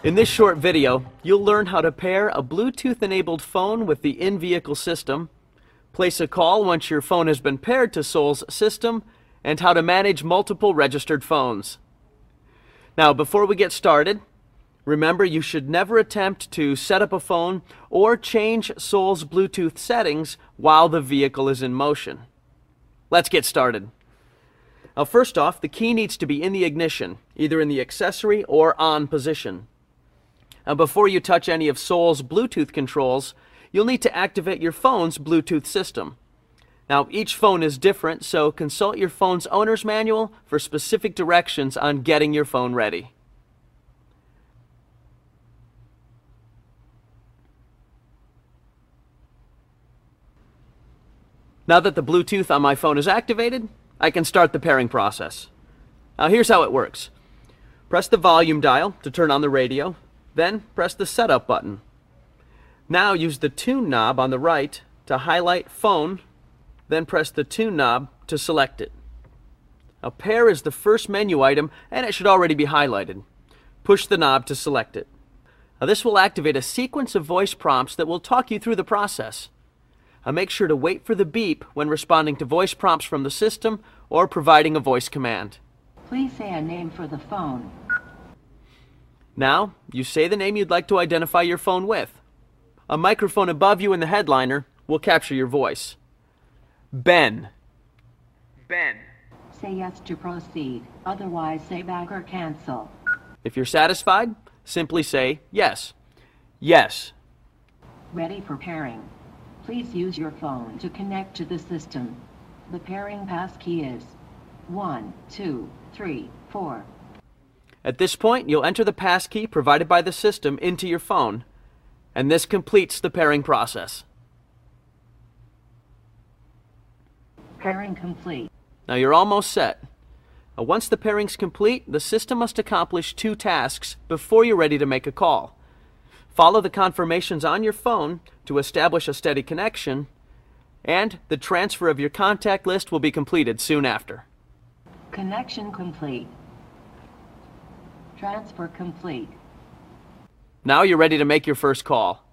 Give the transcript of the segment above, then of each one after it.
In this short video, you'll learn how to pair a Bluetooth-enabled phone with the in-vehicle system, place a call once your phone has been paired to Sol's system, and how to manage multiple registered phones. Now, before we get started, remember you should never attempt to set up a phone or change Sol's Bluetooth settings while the vehicle is in motion. Let's get started. Now, first off, the key needs to be in the ignition, either in the accessory or on position. Now, before you touch any of Sol's Bluetooth controls, you'll need to activate your phone's Bluetooth system. Now, each phone is different, so consult your phone's owner's manual for specific directions on getting your phone ready. Now that the Bluetooth on my phone is activated, I can start the pairing process. Now, here's how it works. Press the volume dial to turn on the radio. Then press the setup button. Now use the tune knob on the right to highlight phone, then press the tune knob to select it. Now, pair is the first menu item and it should already be highlighted. Push the knob to select it. Now, this will activate a sequence of voice prompts that will talk you through the process. Now, make sure to wait for the beep when responding to voice prompts from the system or providing a voice command. Please say a name for the phone. Now, you say the name you'd like to identify your phone with. A microphone above you in the headliner will capture your voice. Ben. Ben. Say yes to proceed. Otherwise, say back or cancel. If you're satisfied, simply say yes. Yes. Ready for pairing. Please use your phone to connect to the system. The pairing passkey is 1, 2, 3, 4. At this point, you'll enter the passkey provided by the system into your phone, and this completes the pairing process. Pairing complete. Now you're almost set. Once the pairing's complete, the system must accomplish 2 tasks before you're ready to make a call. Follow the confirmations on your phone to establish a steady connection, and the transfer of your contact list will be completed soon after. Connection complete. Transfer complete. Now you're ready to make your first call.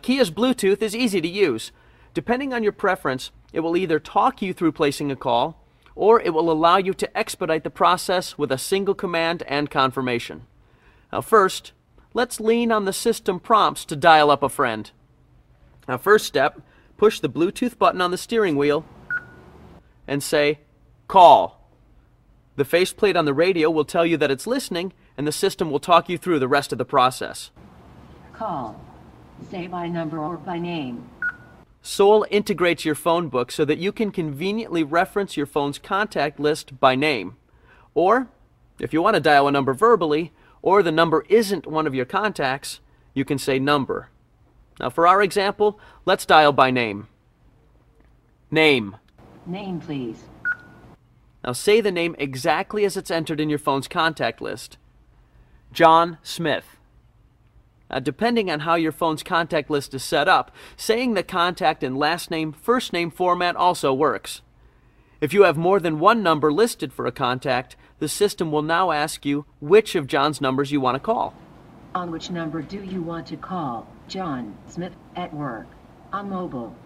Kia's Bluetooth is easy to use. Depending on your preference, it will either talk you through placing a call, or it will allow you to expedite the process with a single command and confirmation. Now first, let's lean on the system prompts to dial up a friend. Now, first step, push the Bluetooth button on the steering wheel and say, call. The faceplate on the radio will tell you that it's listening, and the system will talk you through the rest of the process. Call. Say by number or by name. Sol integrates your phone book so that you can conveniently reference your phone's contact list by name. Or, if you want to dial a number verbally, or the number isn't one of your contacts, you can say number. Now, for our example, let's dial by name. Name. Name, please. Now say the name exactly as it's entered in your phone's contact list. John Smith. Now, depending on how your phone's contact list is set up, saying the contact in last name, first name format also works. If you have more than one number listed for a contact, the system will now ask you which of John's numbers you want to call. On which number do you want to call? John Smith at work. On mobile.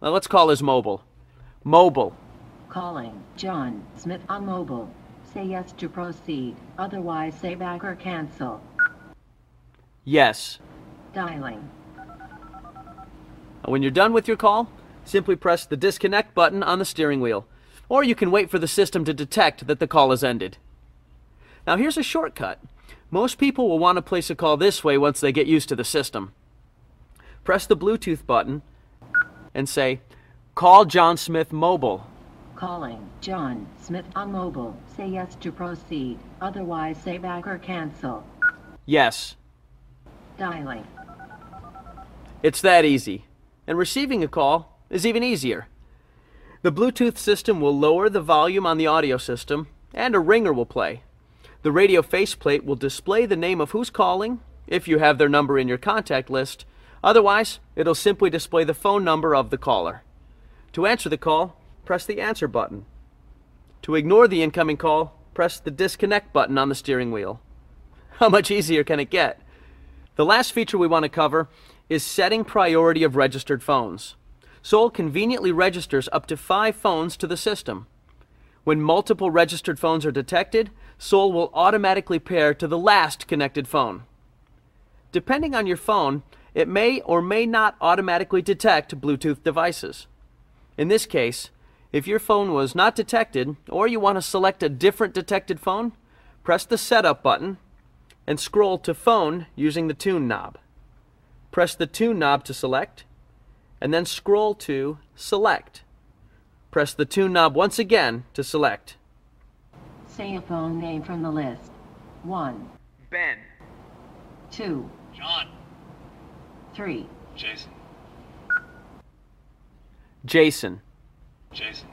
Now let's call his mobile. Mobile. Calling John Smith on mobile. Say yes to proceed. Otherwise, say back or cancel. Yes. Dialing. When you're done with your call, simply press the disconnect button on the steering wheel, or you can wait for the system to detect that the call has ended. Now here's a shortcut. Most people will want to place a call this way once they get used to the system. Press the Bluetooth button and say, call John Smith mobile. Calling John Smith on mobile. Say yes to proceed. Otherwise, say back or cancel. Yes. Dialing. It's that easy. And receiving a call is even easier. The Bluetooth system will lower the volume on the audio system, and a ringer will play. The radio faceplate will display the name of who's calling, if you have their number in your contact list. Otherwise, it'll simply display the phone number of the caller. To answer the call, press the answer button. To ignore the incoming call, press the disconnect button on the steering wheel. How much easier can it get? The last feature we want to cover is setting priority of registered phones. Sol conveniently registers up to 5 phones to the system. When multiple registered phones are detected, Sol will automatically pair to the last connected phone. Depending on your phone, it may or may not automatically detect Bluetooth devices. In this case, if your phone was not detected, or you want to select a different detected phone, press the Setup button and scroll to Phone using the Tune knob. Press the Tune knob to select, and then scroll to Select. Press the Tune knob once again to select. Say a phone name from the list. 1, Ben. 2, John. 3. Jason. Jason. Jason.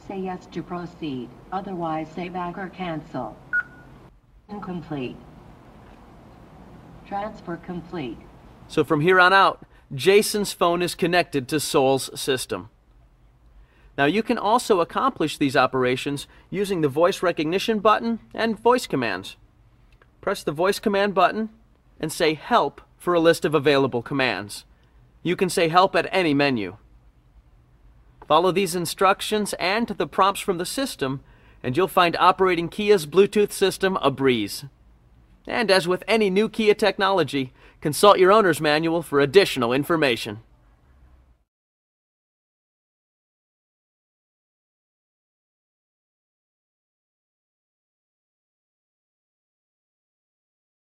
Say yes to proceed, otherwise say back or cancel. Incomplete. Transfer complete. So from here on out, Jason's phone is connected to Sol's system. Now you can also accomplish these operations using the voice recognition button and voice commands. Press the voice command button and say Help for a list of available commands. You can say Help at any menu. Follow these instructions and the prompts from the system, and you'll find operating Kia's Bluetooth system a breeze. And as with any new Kia technology, consult your owner's manual for additional information.